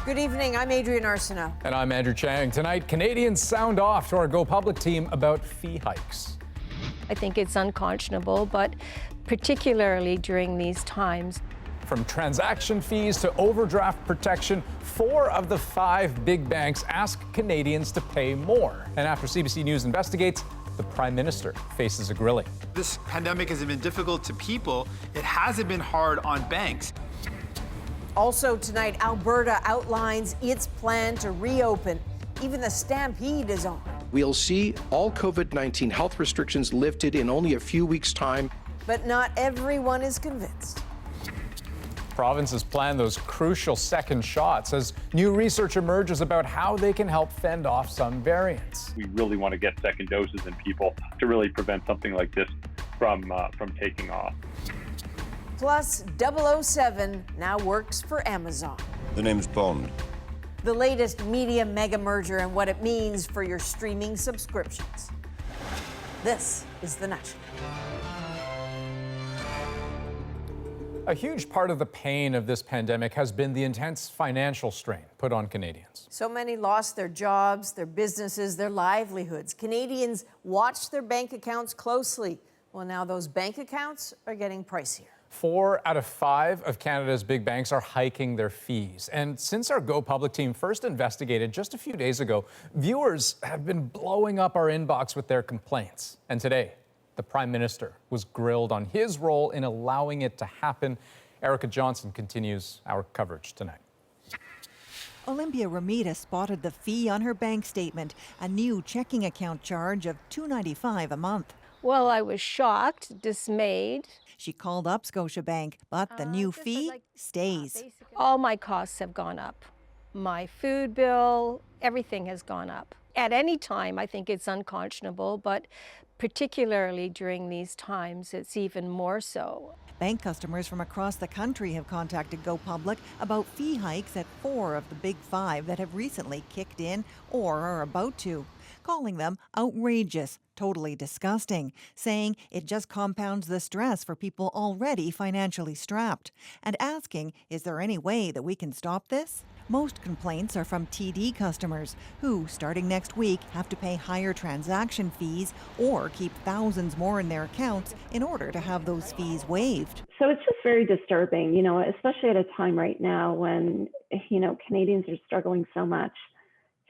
Good evening, I'm Adrian Arsenault. And I'm Andrew Chang. Tonight, Canadians sound off to our Go Public team about fee hikes. I think it's unconscionable, but particularly during these times. From transaction fees to overdraft protection, 4 of the 5 big banks ask Canadians to pay more. And after CBC News investigates, the Prime Minister faces a grilling. This pandemic has been difficult to people. It hasn't been hard on banks. Also tonight, Alberta outlines its plan to reopen. Even the Stampede is on. We'll see all COVID-19 health restrictions lifted in only a few weeks' time. But not everyone is convinced. Provinces plan those crucial second shots as new research emerges about how they can help fend off some variants. We really want to get second doses in people to really prevent something like this from taking off. Plus, 007 now works for Amazon. The name's Bond. The latest media mega merger and what it means for your streaming subscriptions. This is The National. A huge part of the pain of this pandemic has been the intense financial strain put on Canadians. So many lost their jobs, their businesses, their livelihoods. Canadians watched their bank accounts closely. Well, now those bank accounts are getting pricier. 4 out of 5 of Canada's big banks are hiking their fees. And since our Go Public team first investigated just a few days ago, viewers have been blowing up our inbox with their complaints. And today, the Prime Minister was grilled on his role in allowing it to happen. Erica Johnson continues our coverage tonight. Olympia Ramita spotted the fee on her bank statement, a new checking account charge of $2.95 a month. Well, I was shocked, dismayed. She called up Scotiabank, but the new fee stays. All my costs have gone up. My food bill, everything has gone up. At any time, I think it's unconscionable, but particularly during these times, it's even more so. Bank customers from across the country have contacted Go Public about fee hikes at 4 of the big 5 that have recently kicked in or are about to, calling them outrageous, totally disgusting, saying it just compounds the stress for people already financially strapped, and asking, is there any way that we can stop this? Most complaints are from TD customers who, starting next week, have to pay higher transaction fees or keep thousands more in their accounts in order to have those fees waived. So it's just very disturbing, especially at a time right now when, Canadians are struggling so much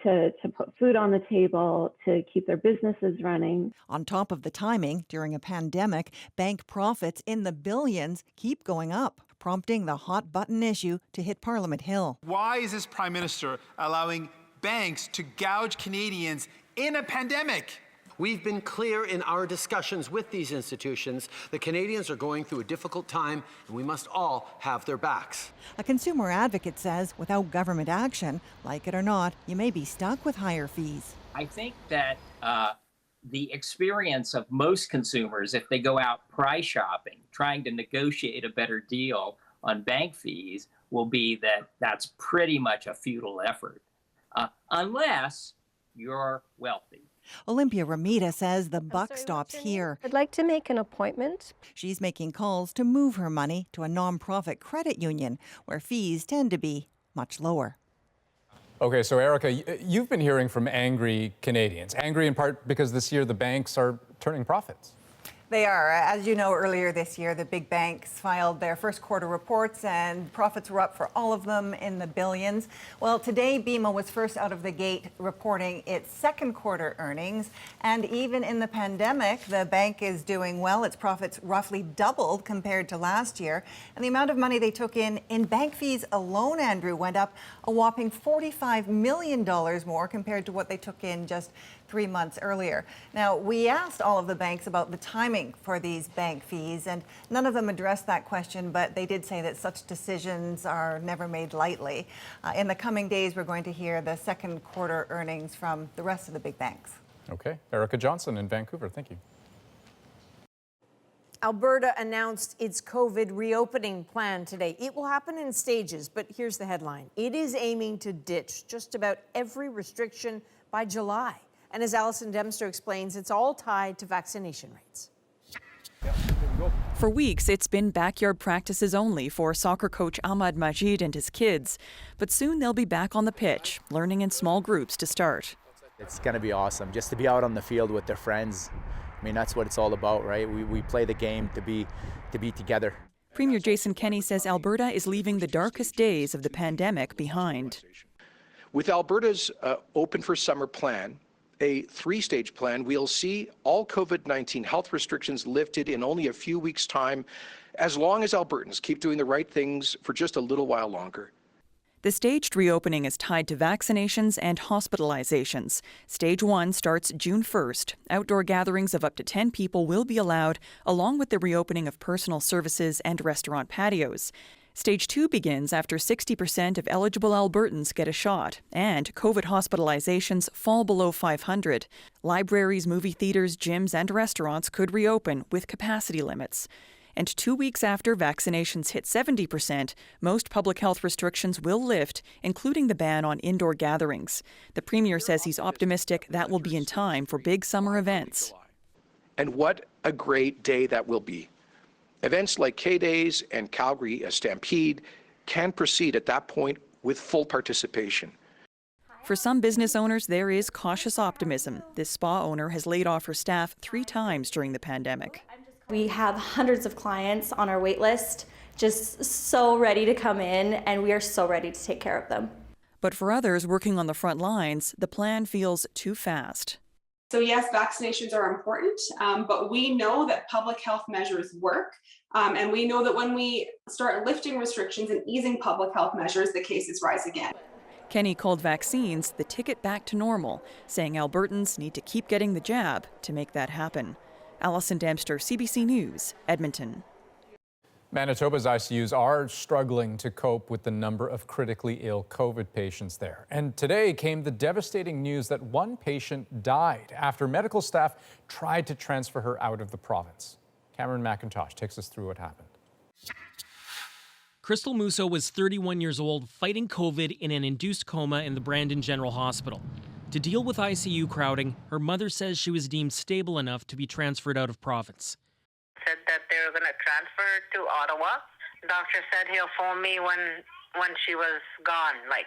to put food on the table, to keep their businesses running. On top of the timing, during a pandemic, bank profits in the billions keep going up, prompting the hot button issue to hit Parliament Hill. Why is this Prime Minister allowing banks to gouge Canadians in a pandemic? We've been clear in our discussions with these institutions that Canadians are going through a difficult time and we must all have their backs. A consumer advocate says without government action, like it or not, you may be stuck with higher fees. I think that the experience of most consumers, if they go out price shopping, trying to negotiate a better deal on bank fees, will be that that's pretty much a futile effort, unless you're wealthy. Olympia Ramita says the buck stops here. I'd like to make an appointment. She's making calls to move her money to a nonprofit credit union where fees tend to be much lower. Okay, so Erica, you've been hearing from angry Canadians. Angry in part because this year the banks are turning profits. They are. As you know, earlier this year, the big banks filed their first quarter reports and profits were up for all of them in the billions. Well, today, BMO was first out of the gate reporting its second quarter earnings. And even in the pandemic, the bank is doing well. Its profits roughly doubled compared to last year. And the amount of money they took in bank fees alone, Andrew, went up a whopping $45 million more compared to what they took in just 3 months earlier. Now, we asked all of the banks about the timing for these bank fees, and none of them addressed that question, but they did say that such decisions are never made lightly. In the coming days, we're going to hear the second quarter earnings from the rest of the big banks. Okay, Erica Johnson in Vancouver, thank you. Alberta announced its COVID reopening plan today. It will happen in stages, but here's the headline. It is aiming to ditch just about every restriction by July. And as Alison Dempster explains, it's all tied to vaccination rates. Yeah, there we go. For weeks, it's been backyard practices only for soccer coach Ahmad Majid and his kids. But soon they'll be back on the pitch, learning in small groups to start. It's going to be awesome just to be out on the field with their friends. I mean, that's what it's all about, right? We play the game to be together. Premier Jason Kenney says Alberta is leaving the darkest days of the pandemic behind. With Alberta's Open for Summer plan, a 3-stage plan, we'll see all COVID-19 health restrictions lifted in only a few weeks' time, as long as Albertans keep doing the right things for just a little while longer. The staged reopening is tied to vaccinations and hospitalizations. Stage 1 starts June 1st. Outdoor gatherings of up to 10 people will be allowed, along with the reopening of personal services and restaurant patios. Stage 2 begins after 60% of eligible Albertans get a shot, and COVID hospitalizations fall below 500. Libraries, movie theaters, gyms, and restaurants could reopen with capacity limits. And 2 weeks after vaccinations hit 70%, most public health restrictions will lift, including the ban on indoor gatherings. The Premier says he's optimistic that will be in time for big summer events. And what a great day that will be. Events like K-Days and Calgary Stampede can proceed at that point with full participation. For some business owners, there is cautious optimism. This spa owner has laid off her staff 3 times during the pandemic. We have hundreds of clients on our wait list, just so ready to come in, and we are so ready to take care of them. But for others working on the front lines, the plan feels too fast. So yes, vaccinations are important, but we know that public health measures work. And we know that when we start lifting restrictions and easing public health measures, the cases rise again. Kenney called vaccines the ticket back to normal, saying Albertans need to keep getting the jab to make that happen. Alison Dempster, CBC News, Edmonton. Manitoba's ICUs are struggling to cope with the number of critically ill COVID patients there. And today came the devastating news that one patient died after medical staff tried to transfer her out of the province. Cameron McIntosh takes us through what happened. Crystal Musso was 31 years old, fighting COVID in an induced coma in the Brandon General Hospital. To deal with ICU crowding, her mother says she was deemed stable enough to be transferred out of province. Said that they were going to transfer her to Ottawa. The doctor said he'll phone me when she was gone, like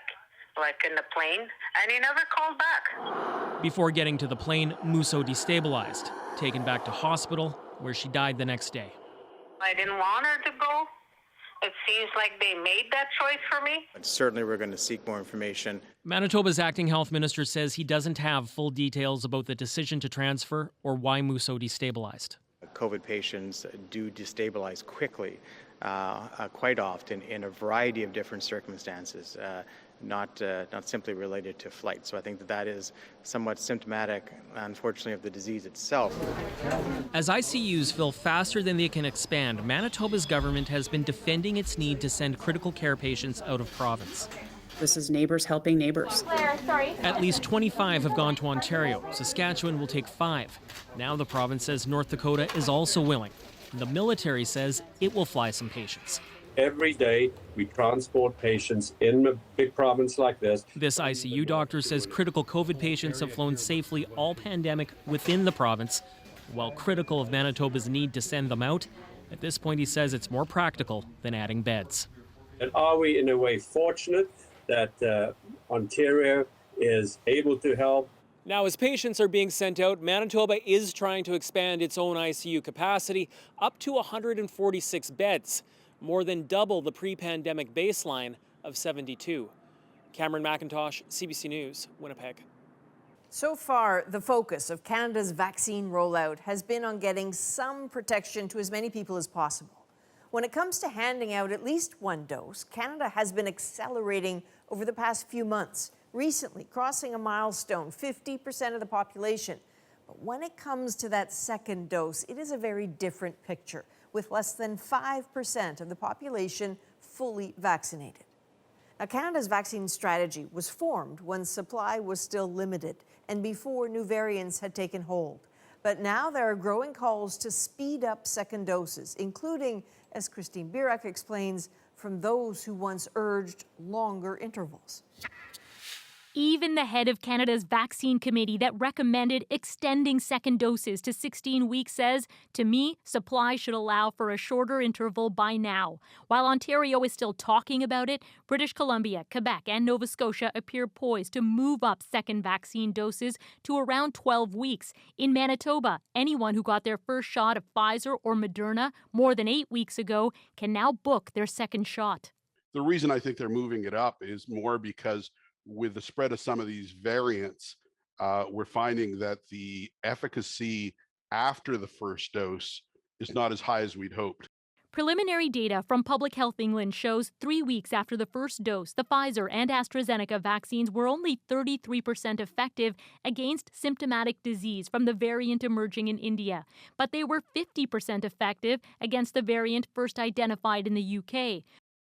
in the plane, and he never called back. Before getting to the plane, Musso destabilized, taken back to hospital, where she died the next day. I didn't want her to go. It seems like they made that choice for me. Certainly we're going to seek more information. Manitoba's acting health minister says he doesn't have full details about the decision to transfer or why Musso destabilized. COVID patients do destabilize quickly, quite often in a variety of different circumstances, not simply related to flight. So I think that is somewhat symptomatic, unfortunately, of the disease itself. As ICUs fill faster than they can expand, Manitoba's government has been defending its need to send critical care patients out of province. This is neighbors helping neighbors. At least 25 have gone to Ontario. Saskatchewan will take 5. Now the province says North Dakota is also willing. The military says it will fly some patients. Every day we transport patients in a big province like this. This ICU doctor says critical COVID patients have flown safely all pandemic within the province. While critical of Manitoba's need to send them out, at this point he says it's more practical than adding beds. And are we in a way fortunate that Ontario is able to help? Now, as patients are being sent out, Manitoba is trying to expand its own ICU capacity up to 146 beds, more than double the pre-pandemic baseline of 72. Cameron McIntosh, CBC News, Winnipeg. So far, the focus of Canada's vaccine rollout has been on getting some protection to as many people as possible. When it comes to handing out at least one dose, Canada has been accelerating over the past few months, recently crossing a milestone, 50% of the population. But when it comes to that second dose, it is a very different picture, with less than 5% of the population fully vaccinated. Now, Canada's vaccine strategy was formed when supply was still limited and before new variants had taken hold. But now there are growing calls to speed up second doses, including, as Christine Birak explains, from those who once urged longer intervals. Even the head of Canada's vaccine committee that recommended extending second doses to 16 weeks says, to me, supply should allow for a shorter interval by now. While Ontario is still talking about it, British Columbia, Quebec, and Nova Scotia appear poised to move up second vaccine doses to around 12 weeks. In Manitoba, anyone who got their first shot of Pfizer or Moderna more than 8 weeks ago can now book their second shot. The reason I think they're moving it up is more because with the spread of some of these variants, we're finding that the efficacy after the first dose is not as high as we'd hoped. Preliminary data from Public Health England shows 3 weeks after the first dose, the Pfizer and AstraZeneca vaccines were only 33% effective against symptomatic disease from the variant emerging in India. But they were 50% effective against the variant first identified in the UK.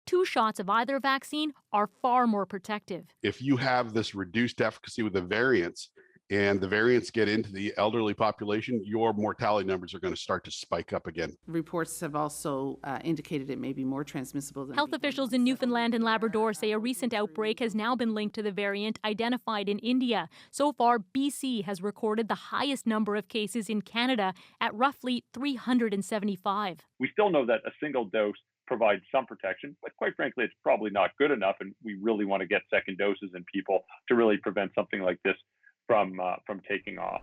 2 shots of either vaccine are far more protective. If you have this reduced efficacy with the variants and the variants get into the elderly population, your mortality numbers are going to start to spike up again. Reports have also indicated it may be more transmissible than Health officials in Newfoundland and Labrador say a recent outbreak has now been linked to the variant identified in India. So far, BC has recorded the highest number of cases in Canada at roughly 375. We still know that a single dose provides some protection, but quite frankly, it's probably not good enough, and we really want to get second doses in people to really prevent something like this from taking off.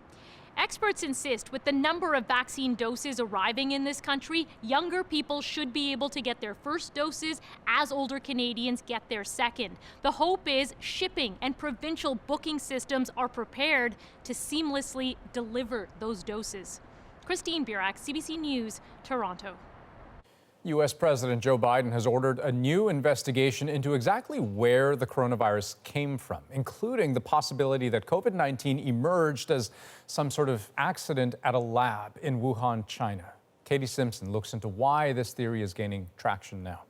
Experts insist with the number of vaccine doses arriving in this country, younger people should be able to get their first doses as older Canadians get their second. The hope is shipping and provincial booking systems are prepared to seamlessly deliver those doses. Christine Burak, CBC News, Toronto. U.S. President Joe Biden has ordered a new investigation into exactly where the coronavirus came from, including the possibility that COVID-19 emerged as some sort of accident at a lab in Wuhan, China. Katie Simpson looks into why this theory is gaining traction now.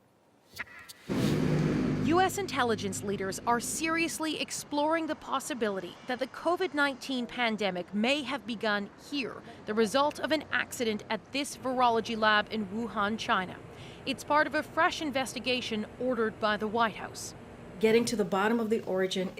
U.S. intelligence leaders are seriously exploring the possibility that the COVID-19 pandemic may have begun here, the result of an accident at this virology lab in Wuhan, China. It's part of a fresh investigation ordered by the White House. Getting to the bottom of the origin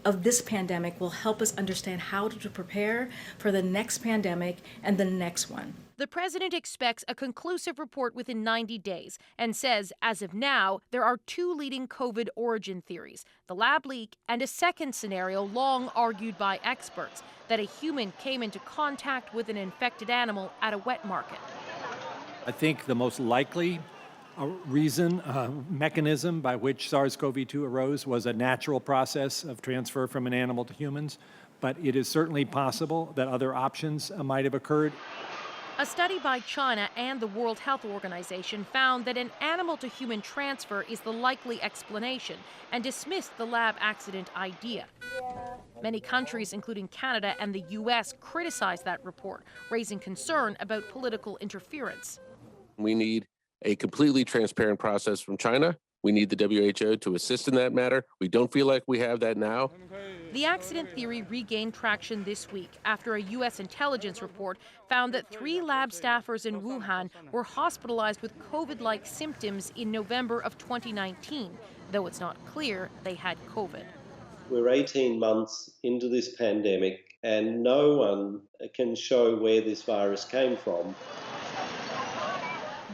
of this pandemic will help us understand how to prepare for the next pandemic and the next one. The president expects a conclusive report within 90 days and says, as of now, there are 2 leading COVID origin theories, the lab leak and a second scenario long argued by experts, that a human came into contact with an infected animal at a wet market. I think the most likely mechanism by which SARS-CoV-2 arose was a natural process of transfer from an animal to humans, but it is certainly possible that other options might have occurred. A study by China and the World Health Organization found that an animal-to-human transfer is the likely explanation and dismissed the lab accident idea. Many countries, including Canada and the U.S., criticized that report, raising concern about political interference. We need a completely transparent process from China. We need the WHO to assist in that matter. We don't feel like we have that now. The accident theory regained traction this week after a U.S. intelligence report found that 3 lab staffers in Wuhan were hospitalized with COVID-like symptoms in November of 2019, though it's not clear they had COVID. We're 18 months into this pandemic and no one can show where this virus came from.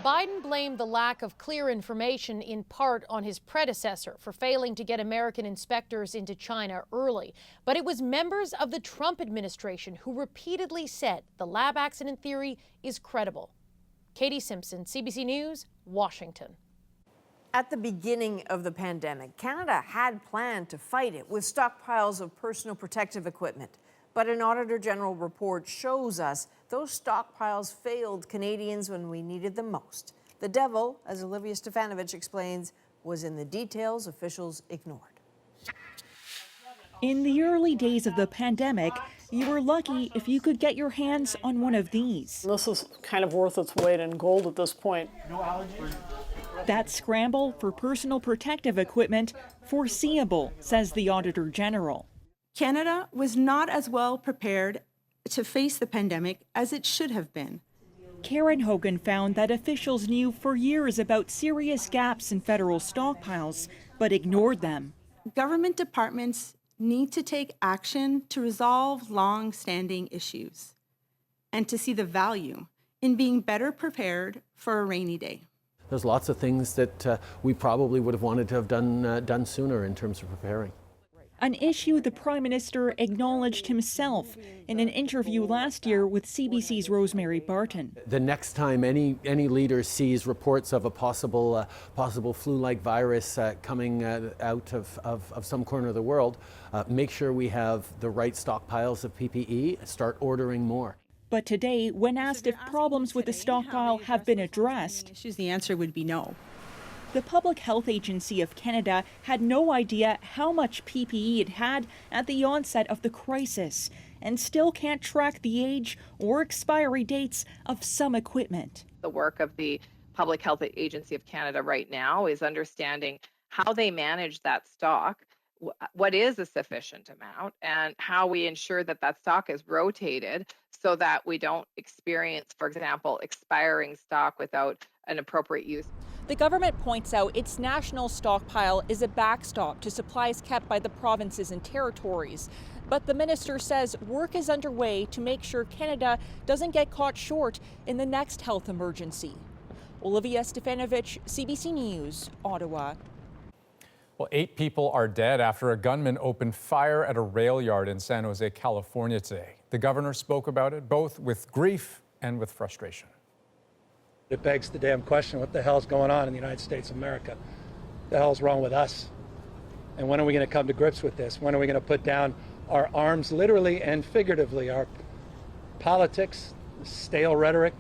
Biden blamed the lack of clear information in part on his predecessor for failing to get American inspectors into China early. But it was members of the Trump administration who repeatedly said the lab accident theory is credible. Katie Simpson, CBC News, Washington. At the beginning of the pandemic, Canada had planned to fight it with stockpiles of personal protective equipment. But an Auditor General report shows us those stockpiles failed Canadians when we needed them most. The devil, as Olivia Stefanovich explains, was in the details officials ignored. In the early days of the pandemic, you were lucky if you could get your hands on one of these. This is kind of worth its weight in gold at this point. That scramble for personal protective equipment foreseeable, says the Auditor General. Canada was not as well prepared to face the pandemic as it should have been. Karen Hogan found that officials knew for years about serious gaps in federal stockpiles, but ignored them. Government departments need to take action to resolve long-standing issues and to see the value in being better prepared for a rainy day. There's lots of things that we probably would have wanted to have done sooner in terms of preparing. An issue the Prime Minister acknowledged himself in an interview last year with CBC's Rosemary Barton. The next time any leader sees reports of a possible flu-like virus coming out of some corner of the world, make sure we have the right stockpiles of PPE, start ordering more. But today, when asked if problems with the stockpile have been addressed, the answer would be no. The Public Health Agency of Canada had no idea how much PPE it had at the onset of the crisis and still can't track the age or expiry dates of some equipment. The work of the Public Health Agency of Canada right now is understanding how they manage that stock, what is a sufficient amount, and how we ensure that that stock is rotated so that we don't experience, for example, expiring stock without an appropriate use. The government points out its national stockpile is a backstop to supplies kept by the provinces and territories. But the minister says work is underway to make sure Canada doesn't get caught short in the next health emergency. Olivia Stefanovich, CBC News, Ottawa. Well, 8 people are dead after a gunman opened fire at a rail yard in San Jose, California today. The governor spoke about it both with grief and with frustration. It begs the damn question, what the hell's going on in the United States of America? The hell's wrong with us? And when are we going to come to grips with this? When are we going to put down our arms, literally and figuratively, our politics, stale rhetoric?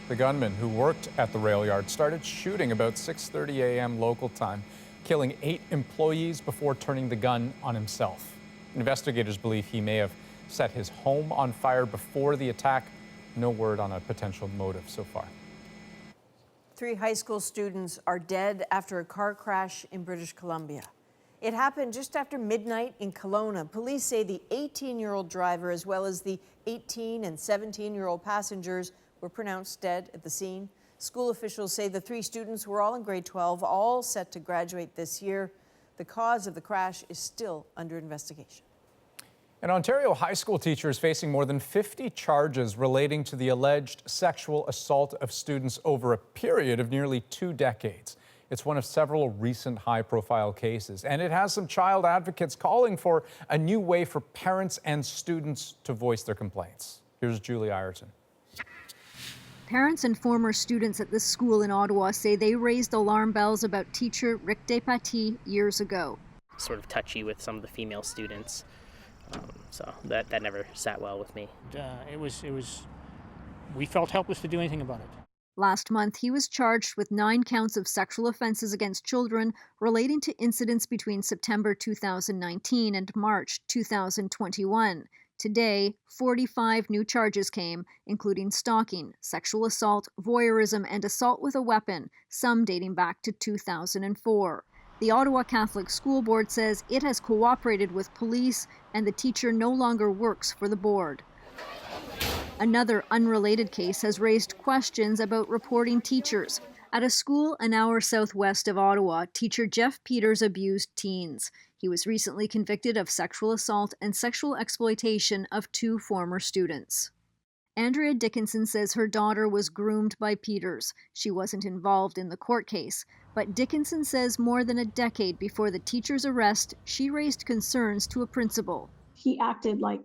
The gunman who worked at the rail yard started shooting about 6:30 a.m. local time, killing 8 employees before turning the gun on himself. Investigators believe he may have set his home on fire before the attack. No word on a potential motive so far. 3 high school students are dead after a car crash in British Columbia. It happened just after midnight in Kelowna. Police say the 18-year-old driver, as well as the 18 and 17-year-old passengers, were pronounced dead at the scene. School officials say the 3 students were all in grade 12, all set to graduate this year. The cause of the crash is still under investigation. An Ontario high school teacher is facing more than 50 charges relating to the alleged sexual assault of students over a period of nearly 2 decades. It's one of several recent high-profile cases, and it has some child advocates calling for a new way for parents and students to voice their complaints. Here's Julie Ireton. Parents and former students at this school in Ottawa say they raised alarm bells about teacher Rick Despatie years ago. Sort of touchy with some of the female students. So that never sat well with me. We felt helpless to do anything about it. Last month, he was charged with 9 counts of sexual offenses against children relating to incidents between September 2019 and March 2021. Today, 45 new charges came, including stalking, sexual assault, voyeurism, and assault with a weapon, some dating back to 2004. The Ottawa Catholic School Board says it has cooperated with police and the teacher no longer works for the board. Another unrelated case has raised questions about reporting teachers. At a school an hour southwest of Ottawa, teacher Jeff Peters abused teens. He was recently convicted of sexual assault and sexual exploitation of 2 former students. Andrea Dickinson says her daughter was groomed by Peters. She wasn't involved in the court case, but Dickinson says more than a decade before the teacher's arrest, she raised concerns to a principal. He acted like,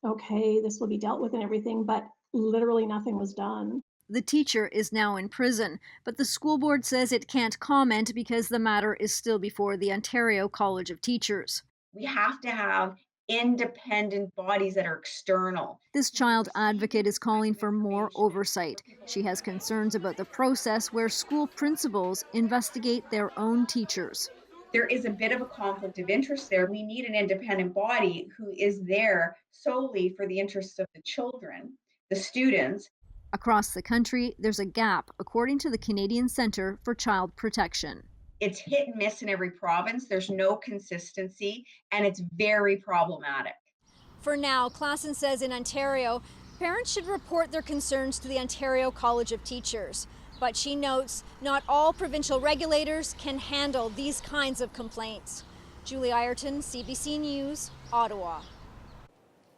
okay, this will be dealt with and everything, but literally nothing was done. The teacher is now in prison, but the school board says it can't comment because the matter is still before the Ontario College of Teachers. We have to have independent bodies that are external. This child advocate is calling for more oversight. She has concerns about the process where school principals investigate their own teachers. There is a bit of a conflict of interest there. We need an independent body who is there solely for the interests of the children, the students. Across the country, there's a gap, according to the Canadian Centre for Child Protection. It's hit and miss in every province. There's no consistency, and it's very problematic. For now, Klassen says in Ontario, parents should report their concerns to the Ontario College of Teachers. But she notes not all provincial regulators can handle these kinds of complaints. Julie Ireton, CBC News, Ottawa.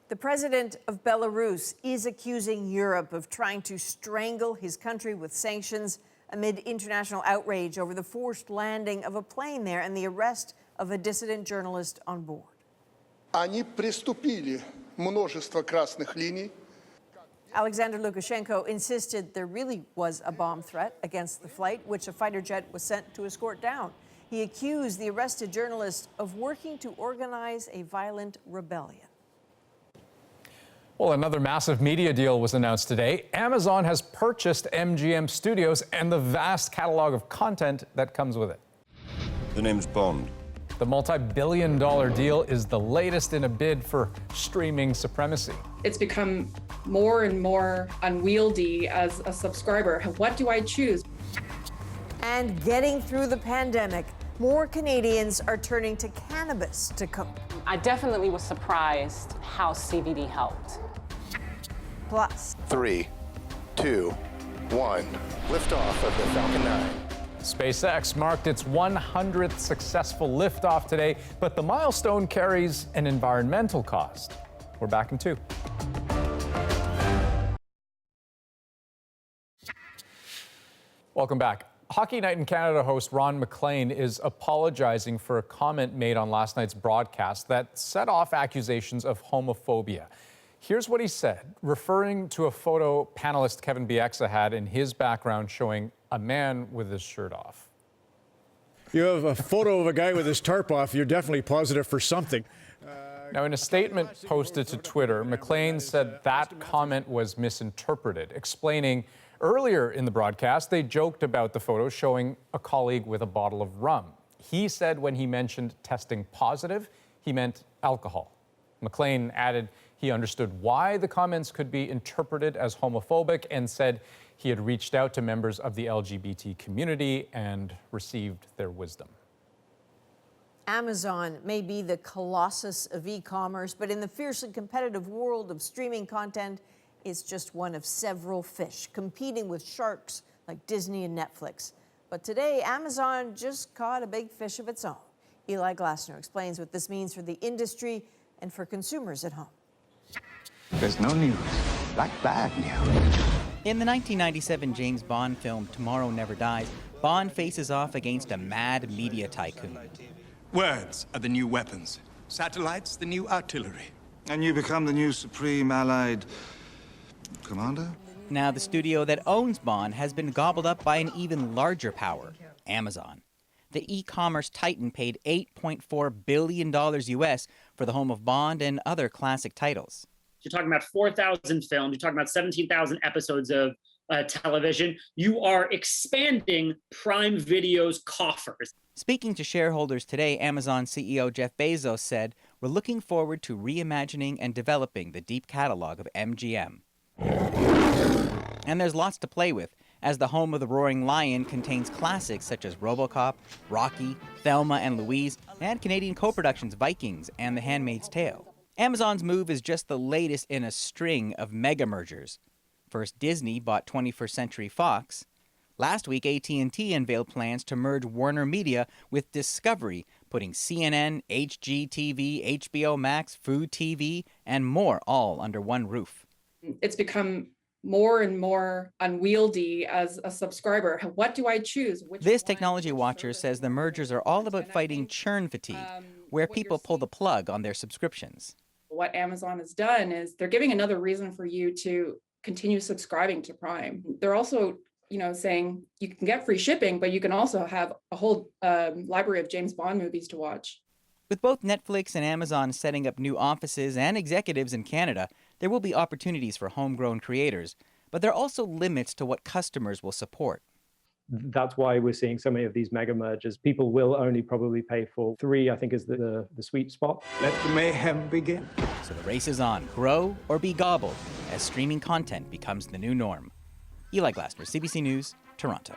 The president of Belarus is accusing Europe of trying to strangle his country with sanctions amid international outrage over the forced landing of a plane there and the arrest of a dissident journalist on board. Они приступили множество красных линий. Alexander Lukashenko insisted there really was a bomb threat against the flight, which a fighter jet was sent to escort down. He accused the arrested journalist of working to organize a violent rebellion. Well, another massive media deal was announced today. Amazon has purchased MGM Studios and the vast catalog of content that comes with it. The name's Bond. The multi-billion-dollar deal is the latest in a bid for streaming supremacy. It's become more and more unwieldy as a subscriber. What do I choose? And getting through the pandemic, more Canadians are turning to cannabis to cope. I definitely was surprised how CBD helped. Plus, 3, 2, 1. Liftoff of the Falcon 9. SpaceX marked its 100th successful liftoff today, but the milestone carries an environmental cost. We're back in 2. Welcome back. Hockey Night in Canada host Ron MacLean is apologizing for a comment made on last night's broadcast that set off accusations of homophobia. Here's what he said, referring to a photo panelist Kevin Bieksa had in his background showing a man with his shirt off. You have a photo of a guy with his tarp off. You're definitely positive for something. Now, in a statement posted to Twitter, MacLean said that comment was misinterpreted, explaining earlier in the broadcast they joked about the photo showing a colleague with a bottle of rum. He said when he mentioned testing positive, he meant alcohol. MacLean added he understood why the comments could be interpreted as homophobic and said he had reached out to members of the LGBT community and received their wisdom. Amazon may be the colossus of e-commerce, but in the fiercely competitive world of streaming content, it's just one of several fish competing with sharks like Disney and Netflix. But today, Amazon just caught a big fish of its own. Eli Glasner explains what this means for the industry and for consumers at home. There's no news like bad news. In the 1997 James Bond film Tomorrow Never Dies, Bond faces off against a mad media tycoon. Words are the new weapons. Satellites, the new artillery. And you become the new Supreme Allied Commander? Now the studio that owns Bond has been gobbled up by an even larger power, Amazon. The e-commerce titan paid $8.4 billion US for the home of Bond and other classic titles. You're talking about 4,000 films. You're talking about 17,000 episodes of television. You are expanding Prime Video's coffers. Speaking to shareholders today, Amazon CEO Jeff Bezos said, "We're looking forward to reimagining and developing the deep catalog of MGM." And there's lots to play with, as the home of the Roaring Lion contains classics such as RoboCop, Rocky, Thelma and Louise, and Canadian co-productions Vikings and The Handmaid's Tale. Amazon's move is just the latest in a string of mega mergers. First, Disney bought 21st Century Fox. Last week, AT&T unveiled plans to merge Warner Media with Discovery, putting CNN, HGTV, HBO Max, Food TV, and more all under one roof. It's become more and more unwieldy as a subscriber. What do I choose? This technology watcher says the mergers are all about fighting churn fatigue, where people pull the plug on their subscriptions. What Amazon has done is they're giving another reason for you to continue subscribing to Prime. They're also, saying you can get free shipping, but you can also have a whole library of James Bond movies to watch. With both Netflix and Amazon setting up new offices and executives in Canada, there will be opportunities for homegrown creators, but there are also limits to what customers will support. That's why we're seeing so many of these mega mergers. People will only probably pay for 3, I think is the sweet spot. Let the mayhem begin. So the race is on. Grow or be gobbled as streaming content becomes the new norm. Eli Glasner, CBC News, Toronto.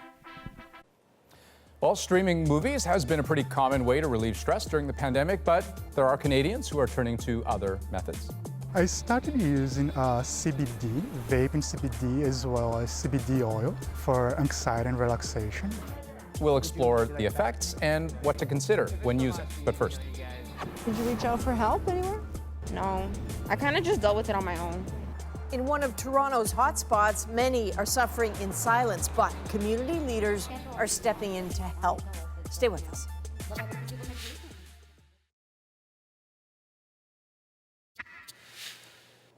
Well, streaming movies has been a pretty common way to relieve stress during the pandemic, but there are Canadians who are turning to other methods. I started using CBD, vaping CBD, as well as CBD oil for anxiety and relaxation. we'll explore the effects and what to consider when using. But first. Did you reach out for help anywhere? No, I kind of just dealt with it on my own. In one of Toronto's hotspots, many are suffering in silence, but community leaders are stepping in to help. Stay with us.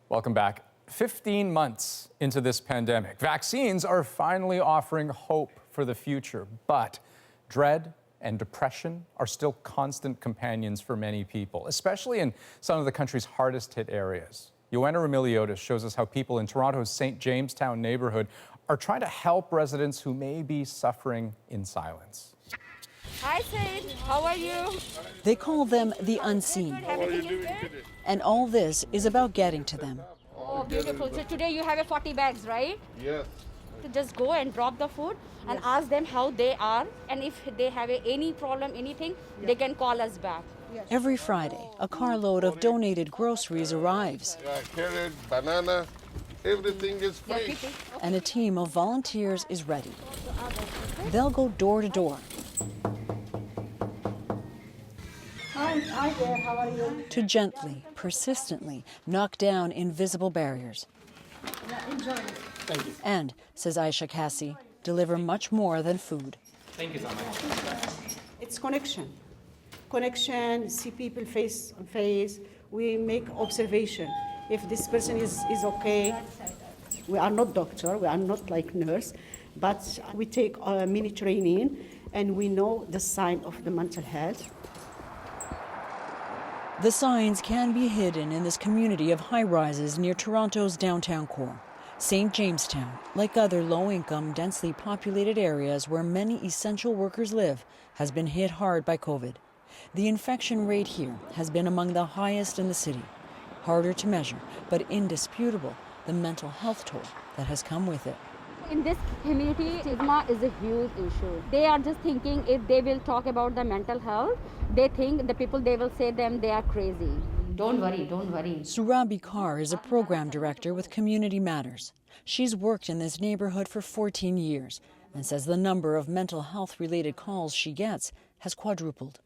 Welcome back. 15 months into this pandemic, vaccines are finally offering hope for the future, but dread and depression are still constant companions for many people, especially in some of the country's hardest hit areas. Joanna Remiliotis shows us how people in Toronto's St. Jamestown neighborhood are trying to help residents who may be suffering in silence. Hi, Sid. How are you? They call them the unseen. And all this is about getting to them. Oh, beautiful. So today you have 40 bags, right? Yes. So just go and drop the food and ask them how they are. And if they have any problem, anything, they can call us back. Every Friday, a carload of donated groceries arrives. Carrot, banana, everything is free. And a team of volunteers is ready. They'll go door to door. Hi there, how are you? To gently, persistently knock down invisible barriers. Enjoy. Thank you. And, says Aisha Cassie, deliver much more than food. Thank you so much. It's connection. Connection, see people face on face. We make observation. If this person is okay, we are not doctor, we are not like nurse, but we take a mini training and we know the sign of the mental health. The signs can be hidden in this community of high-rises near Toronto's downtown core. St. Jamestown, like other low-income, densely populated areas where many essential workers live, has been hit hard by COVID. The infection rate here has been among the highest in the city. Harder to measure, but indisputable, the mental health toll that has come with it. In this community, stigma is a huge issue. They are just thinking if they will talk about the mental health, they think the people, they will say them they are crazy. Don't worry, don't worry. Surabi Kaur is a program director with Community Matters. She's worked in this neighborhood for 14 years and says the number of mental health related calls she gets has quadrupled.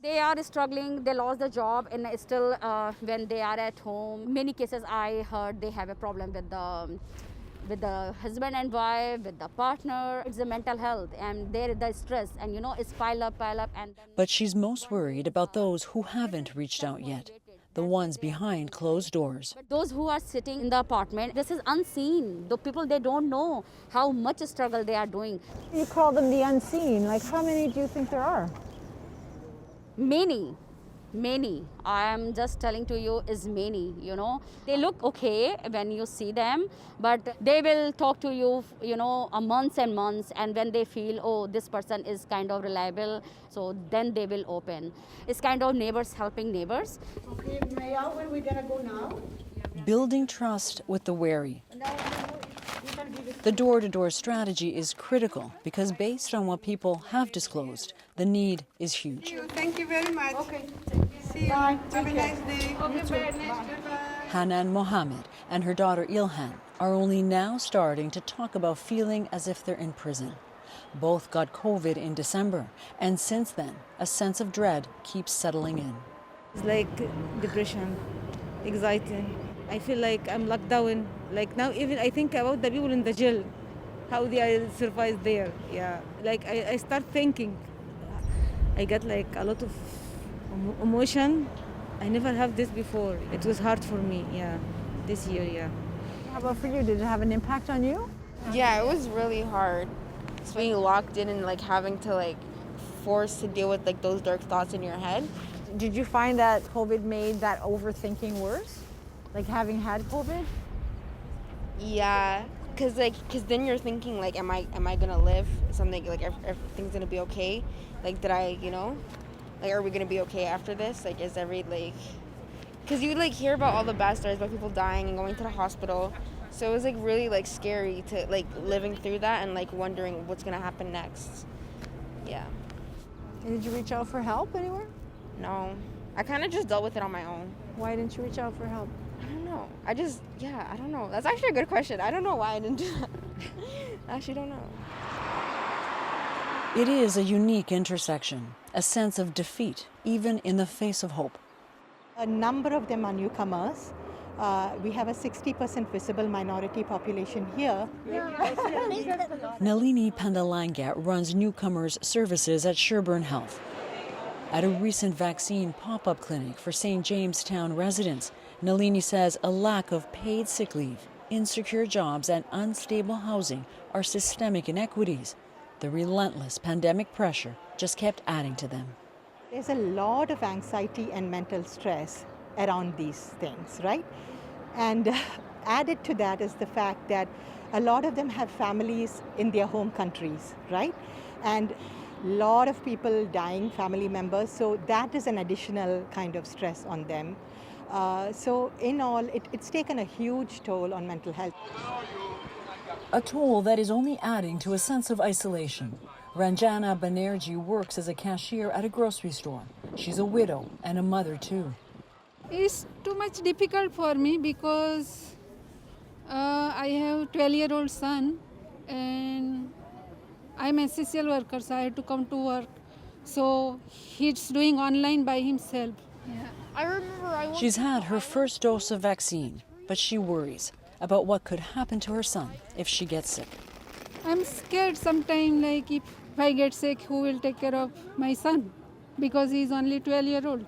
They are struggling, they lost the job, and still when they are at home, many cases I heard they have a problem with the husband and wife, with the partner. It's the mental health and the stress, and it's pile up. And but she's most worried about those who haven't reached out yet, the ones behind closed doors. But those who are sitting in the apartment, this is unseen. The people, they don't know how much struggle they are doing. You call them the unseen. Like, how many do you think there are? Many. I'm just telling to you is many, They look okay when you see them, but they will talk to you, months and months, and when they feel, oh, this person is kind of reliable, so then they will open. It's kind of neighbors helping neighbors. Okay, Maya, where are we gonna go now? Building trust with the wary. The door-to-door strategy is critical because based on what people have disclosed, the need is huge. Thank you very much. Okay. See you. Bye. Have a nice day. Hanan Mohammed and her daughter Ilhan are only now starting to talk about feeling as if they're in prison. Both got COVID in December, and since then, a sense of dread keeps settling in. It's like depression, anxiety. I feel like I'm locked down. Like now, even I think about the people in the jail, how they survive there. Yeah, like I start thinking. I got like a lot of emotion. I never have this before. It was hard for me. Yeah, this year. Yeah. How about for you? Did it have an impact on you? Yeah, it was really hard. It's being locked in and like having to like force to deal with like those dark thoughts in your head. Did you find that COVID made that overthinking worse? Like having had COVID? Yeah, cause then you're thinking like, am I gonna live? Something like everything's gonna be okay? Like did I, like are we gonna be okay after this? Like is cause you like hear about all the bad stories about people dying and going to the hospital. So it was like really like scary to like living through that and like wondering what's gonna happen next. Yeah. And did you reach out for help anywhere? No, I kind of just dealt with it on my own. Why didn't you reach out for help? I don't know. I don't know. That's actually a good question. I don't know why I didn't do that. I actually don't know. It is a unique intersection, a sense of defeat, even in the face of hope. A number of them are newcomers. We have a 60% visible minority population here. Nalini Pandalangat runs newcomers services at Sherburne Health. At a recent vaccine pop-up clinic for St. Jamestown residents, Nalini says a lack of paid sick leave, insecure jobs, and unstable housing are systemic inequities. The relentless pandemic pressure just kept adding to them. There's a lot of anxiety and mental stress around these things, right? And added to that is the fact that a lot of them have families in their home countries, right? And a lot of people dying, family members, so that is an additional kind of stress on them. So in all, it's taken a huge toll on mental health. A toll that is only adding to a sense of isolation. Ranjana Banerjee works as a cashier at a grocery store. She's a widow and a mother too. It's too much difficult for me because I have a 12-year-old son and I'm an essential worker, so I have to come to work. So he's doing online by himself. Yeah. I remember She's had her first dose of vaccine, but she worries about what could happen to her son if she gets sick. I'm scared sometimes, like if I get sick, who will take care of my son? Because he's only 12-year-old.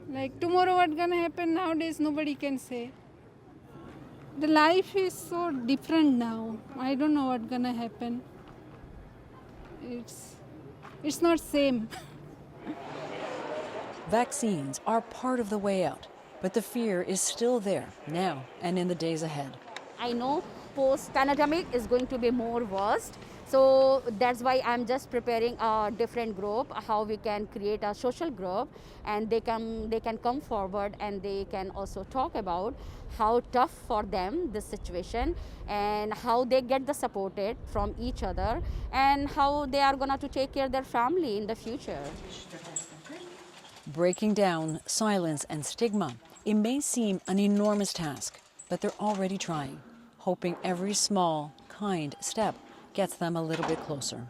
Like tomorrow what's gonna happen nowadays, nobody can say. The life is so different now. I don't know what's gonna happen. It's not same. Vaccines are part of the way out, but the fear is still there now and in the days ahead. I know post-pandemic is going to be more worst. So that's why I'm just preparing a different group, how we can create a social group, and they can come forward and they can also talk about how tough for them this situation and how they get the supported from each other and how they are going to take care of their family in the future. Breaking down silence and stigma, it may seem an enormous task, but they're already trying, hoping every small, kind step gets them a little bit closer.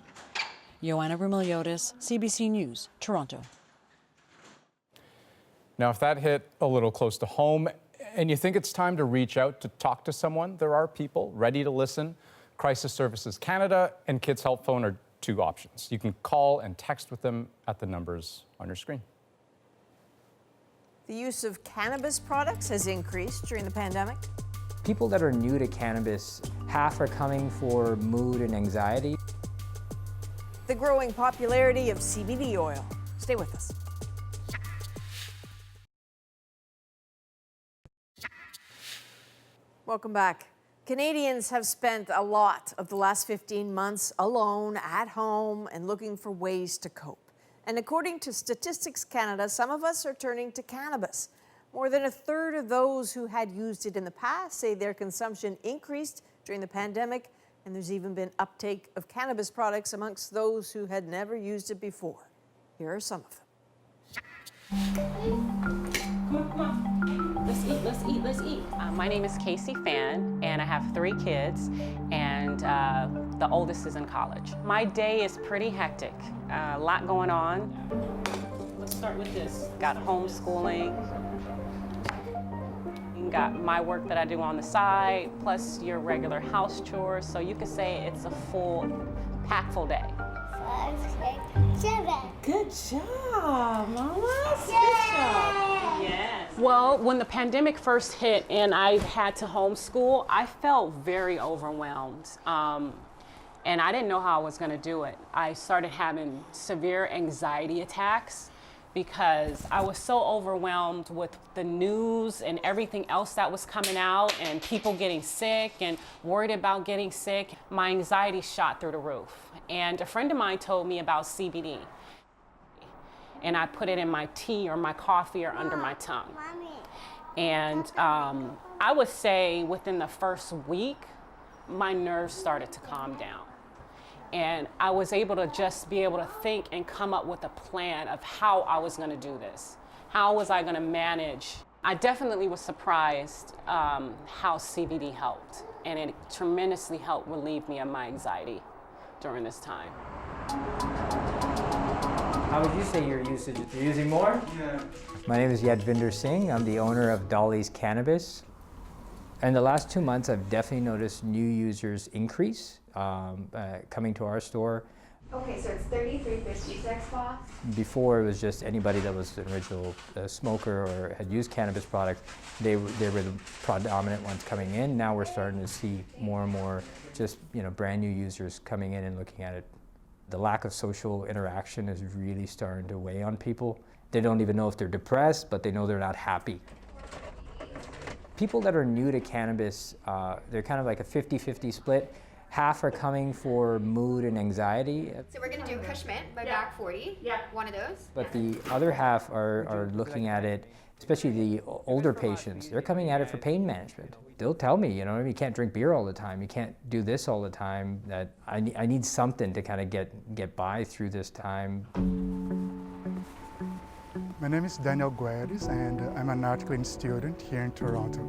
Joanna Remiliotis, CBC News, Toronto. Now, if that hit a little close to home and you think it's time to reach out to talk to someone, there are people ready to listen. Crisis Services Canada and Kids Help Phone are two options. You can call and text with them at the numbers on your screen. The use of cannabis products has increased during the pandemic. People that are new to cannabis, half are coming for mood and anxiety. The growing popularity of CBD oil. Stay with us. Welcome back. Canadians have spent a lot of the last 15 months alone, at home, and looking for ways to cope. And according to Statistics Canada, some of us are turning to cannabis. More than a third of those who had used it in the past say their consumption increased during the pandemic, and there's even been uptake of cannabis products amongst those who had never used it before. Here are some of them. Come on. Let's eat, let's eat, let's eat. My name is Casey Fan, and I have 3 kids, and the oldest is in college. My day is pretty hectic, a lot going on. Let's start with this. Got homeschooling, got my work that I do on the side, plus your regular house chores, so you could say it's a full, packful day. 5, 6, 7. Good job, Mama. Good job. Yes. Well, when the pandemic first hit and I had to homeschool, I felt very overwhelmed. And I didn't know how I was going to do it. I started having severe anxiety attacks because I was so overwhelmed with the news and everything else that was coming out and people getting sick and worried about getting sick. My anxiety shot through the roof. And a friend of mine told me about CBD. And I put it in my tea or my coffee or under my tongue. And I would say within the first week, my nerves started to calm down. And I was able to just be able to think and come up with a plan of how I was going to do this. How was I going to manage? I definitely was surprised how CBD helped. And it tremendously helped relieve me of my anxiety. during this time. How would you say your usage? You're using more? Yeah. My name is Yadvinder Singh. I'm the owner of Dolly's Cannabis. In the last 2 months, I've definitely noticed new users increase coming to our store. Okay, so it's $33.56 box. Before, it was just anybody that was an original smoker or had used cannabis products. They were the predominant ones coming in. Now we're starting to see more and more just brand new users coming in and looking at it. The lack of social interaction is really starting to weigh on people. They don't even know if they're depressed, but they know they're not happy. People that are new to cannabis, they're kind of like a 50-50 split. Half are coming for mood and anxiety. So we're going to do Kush Mint by Back 40. Yeah. One of those. But the other half are looking at it, especially the older patients, they're coming at it for pain management. They'll tell me, you can't drink beer all the time, you can't do this all the time, that I need something to kind of get by through this time. My name is Daniel Guedes, and I'm an art clinic student here in Toronto.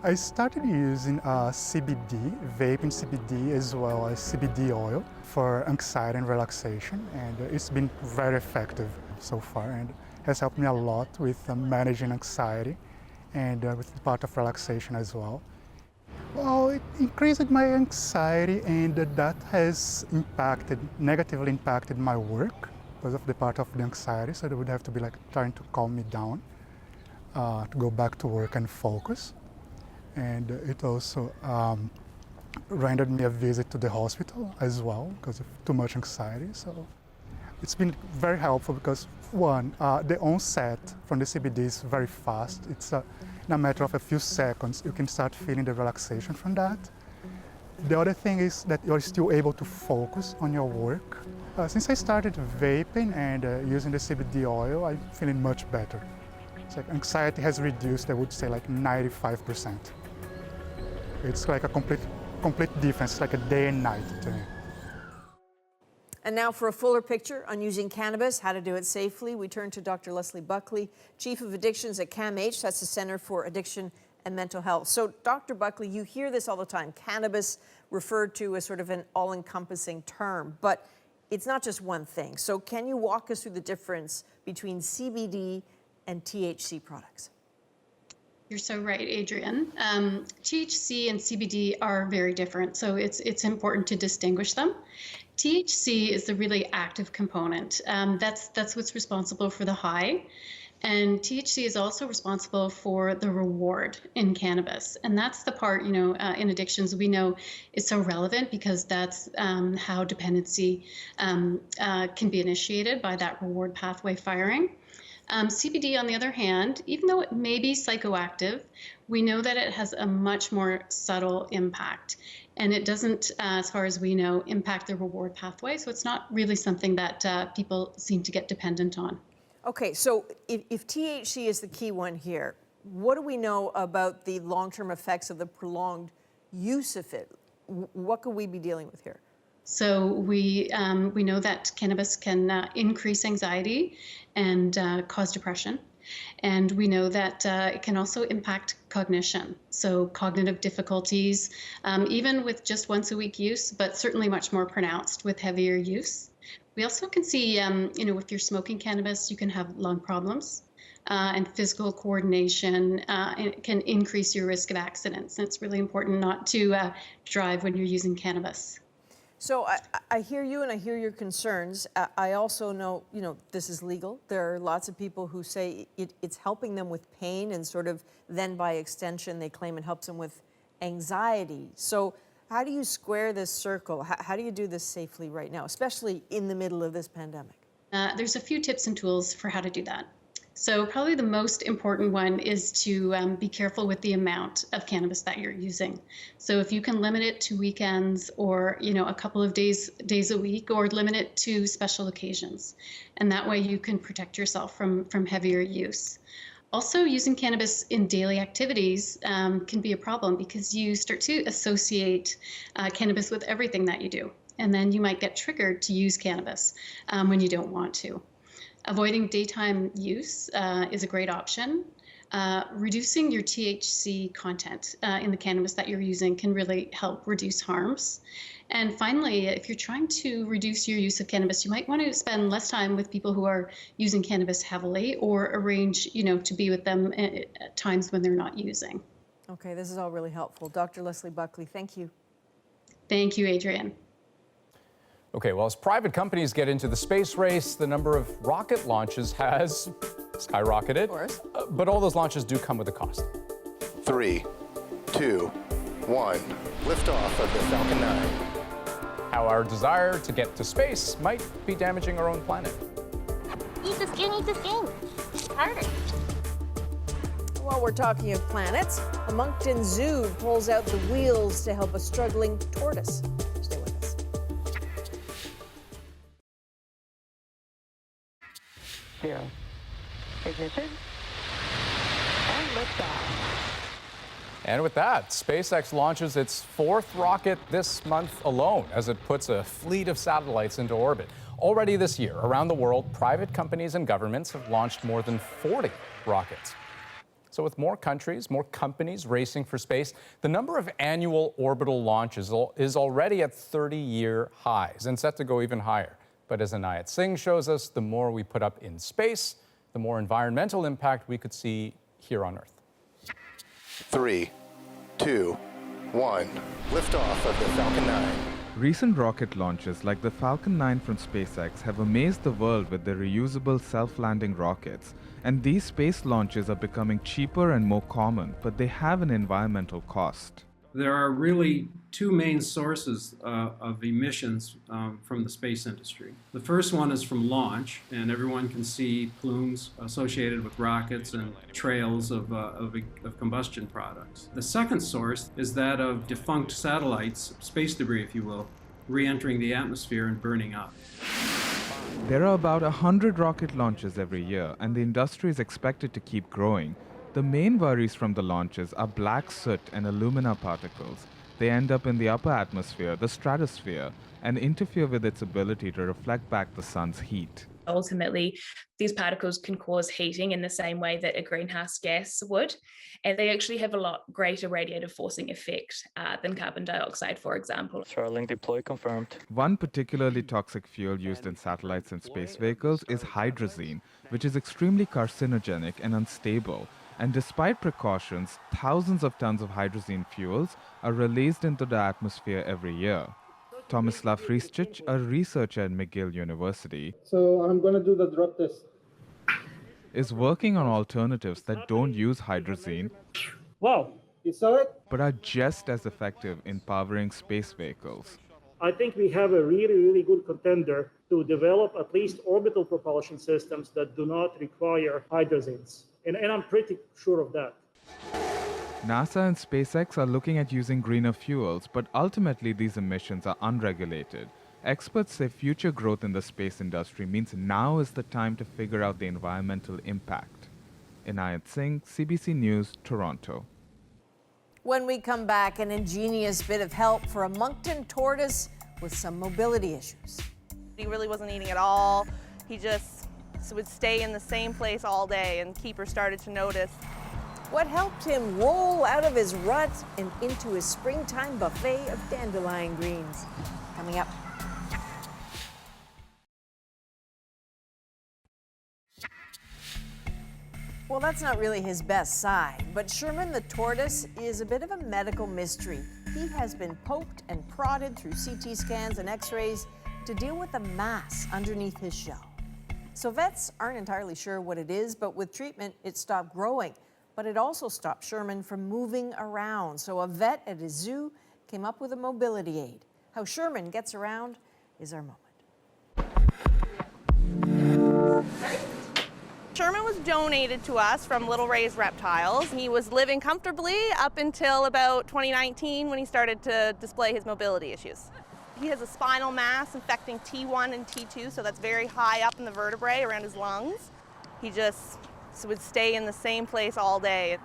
I started using CBD, vaping CBD, as well as CBD oil for anxiety and relaxation, and it's been very effective so far and has helped me a lot with managing anxiety and with the part of relaxation as well. Well, it increased my anxiety, and that has negatively impacted my work because of the part of the anxiety, so they would have to be trying to calm me down to go back to work and focus. And it also rendered me a visit to the hospital as well because of too much anxiety. So it's been very helpful because, one, the onset from the CBD is very fast. It's in a matter of a few seconds, you can start feeling the relaxation from that. The other thing is that you're still able to focus on your work. Since I started vaping and using the CBD oil, I'm feeling much better. It's like anxiety has reduced, I would say, 95%. It's like a complete difference, like a day and night to me. And now for a fuller picture on using cannabis, how to do it safely, we turn to Dr. Leslie Buckley, Chief of Addictions at CAMH, that's the Center for Addiction and Mental Health. So, Dr. Buckley, you hear this all the time, cannabis referred to as sort of an all-encompassing term, but it's not just one thing. So can you walk us through the difference between CBD and THC products? You're so right, Adrienne. THC and CBD are very different, so it's important to distinguish them. THC is the really active component. That's what's responsible for the high. And THC is also responsible for the reward in cannabis. And that's the part, in addictions we know is so relevant because that's how dependency can be initiated by that reward pathway firing. CBD, on the other hand, even though it may be psychoactive, we know that it has a much more subtle impact. And it doesn't, as far as we know, impact the reward pathway. So it's not really something that people seem to get dependent on. Okay, so if THC is the key one here, what do we know about the long-term effects of the prolonged use of it? What could we be dealing with here? So we know that cannabis can increase anxiety and cause depression. And we know that it can also impact cognition. So cognitive difficulties, even with just once a week use, but certainly much more pronounced with heavier use. We also can see, if you're smoking cannabis, you can have lung problems and physical coordination. It can increase your risk of accidents. And it's really important not to drive when you're using cannabis. So I hear you and I hear your concerns. I also know, this is legal. There are lots of people who say it's helping them with pain and sort of then by extension, they claim it helps them with anxiety. So how do you square this circle? How do you do this safely right now, especially in the middle of this pandemic? There's a few tips and tools for how to do that. So probably the most important one is to be careful with the amount of cannabis that you're using. So if you can limit it to weekends or, a couple of days a week, or limit it to special occasions. And that way you can protect yourself from heavier use. Also, using cannabis in daily activities can be a problem because you start to associate cannabis with everything that you do. And then you might get triggered to use cannabis when you don't want to. Avoiding daytime use is a great option. Reducing your THC content in the cannabis that you're using can really help reduce harms. And finally, if you're trying to reduce your use of cannabis, you might want to spend less time with people who are using cannabis heavily, or arrange, to be with them at times when they're not using. Okay, this is all really helpful. Dr. Leslie Buckley, thank you. Thank you, Adrienne. Okay, well, as private companies get into the space race, the number of rocket launches has skyrocketed. Of course. But all those launches do come with a cost. 3, 2, 1, liftoff of the Falcon 9. How our desire to get to space might be damaging our own planet. Eat the skin, eat the skin. Harder. While we're talking of planets, a Moncton Zoo pulls out the wheels to help a struggling tortoise. Stay with us. Zero. Ignition. And liftoff. And with that, SpaceX launches its 4th rocket this month alone as it puts a fleet of satellites into orbit. Already this year, around the world, private companies and governments have launched more than 40 rockets. So with more countries, more companies racing for space, the number of annual orbital launches is already at 30-year highs and set to go even higher. But as Anayat Singh shows us, the more we put up in space, the more environmental impact we could see here on Earth. 3, 2, 1, liftoff of the Falcon 9. Recent rocket launches like the Falcon 9 from SpaceX have amazed the world with their reusable self-landing rockets. And these space launches are becoming cheaper and more common, but they have an environmental cost. There are really two main sources of emissions from the space industry. The first one is from launch, and everyone can see plumes associated with rockets and trails of combustion products. The second source is that of defunct satellites, space debris, if you will, re-entering the atmosphere and burning up. There are about 100 rocket launches every year, and the industry is expected to keep growing. The main worries from the launches are black soot and alumina particles. They end up in the upper atmosphere, the stratosphere, and interfere with its ability to reflect back the sun's heat. Ultimately, these particles can cause heating in the same way that a greenhouse gas would, and they actually have a lot greater radiative forcing effect than carbon dioxide, for example. Starlink deploy confirmed. One particularly toxic fuel used in satellites and space vehicles is hydrazine, which is extremely carcinogenic and unstable. And despite precautions, thousands of tons of hydrazine fuels are released into the atmosphere every year. Tomislav Hristić, a researcher at McGill University, so I'm going to do the drop test, is working on alternatives that don't use hydrazine. Wow, you saw it? But are just as effective in powering space vehicles. I think we have a really good contender to develop at least orbital propulsion systems that do not require hydrazines. And I'm pretty sure of that. NASA and SpaceX are looking at using greener fuels, but ultimately these emissions are unregulated. Experts say future growth in the space industry means now is the time to figure out the environmental impact. Anayat Singh, CBC News, Toronto. When we come back, an ingenious bit of help for a Moncton tortoise with some mobility issues. He really wasn't eating at all. He just would stay in the same place all day, and keepers started to notice. What helped him roll out of his rut and into his springtime buffet of dandelion greens? Coming up. Well, that's not really his best side, but Sherman the tortoise is a bit of a medical mystery. He has been poked and prodded through CT scans and x-rays to deal with a mass underneath his shell. So vets aren't entirely sure what it is, but with treatment, it stopped growing. But it also stopped Sherman from moving around. So a vet at his zoo came up with a mobility aid. How Sherman gets around is our moment. Sherman was donated to us from Little Ray's Reptiles. He was living comfortably up until about 2019 when he started to display his mobility issues. He has a spinal mass infecting T1 and T2, so that's very high up in the vertebrae around his lungs. He just would stay in the same place all day.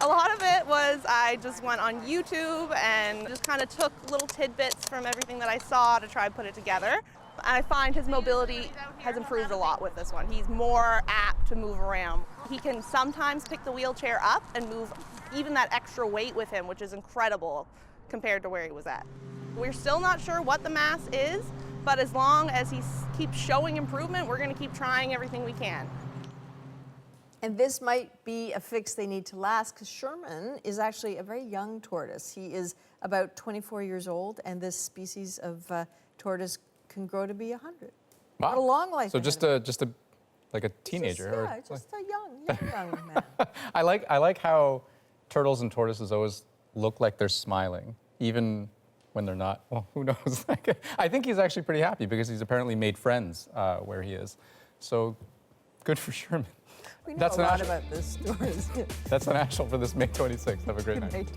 A lot of it was I just went on YouTube and just kind of took little tidbits from everything that I saw to try and put it together. I find his mobility has improved a lot with this one. He's more apt to move around. He can sometimes pick the wheelchair up and move even that extra weight with him, which is incredible compared to where he was at. We're still not sure what the mass is, but as long as he keeps showing improvement, we're going to keep trying everything we can. And this might be a fix they need to last, because Sherman is actually a very young tortoise. He is about 24 years old, and this species of tortoise can grow to be 100. Wow. What a long life. So just a like a teenager. Just a young man. I like how turtles and tortoises always look like they're smiling, even when they're not. Well, who knows? I think he's actually pretty happy because he's apparently made friends where he is. So good for Sherman. We know a lot about this story. That's the National for this May 26th. Have a great night.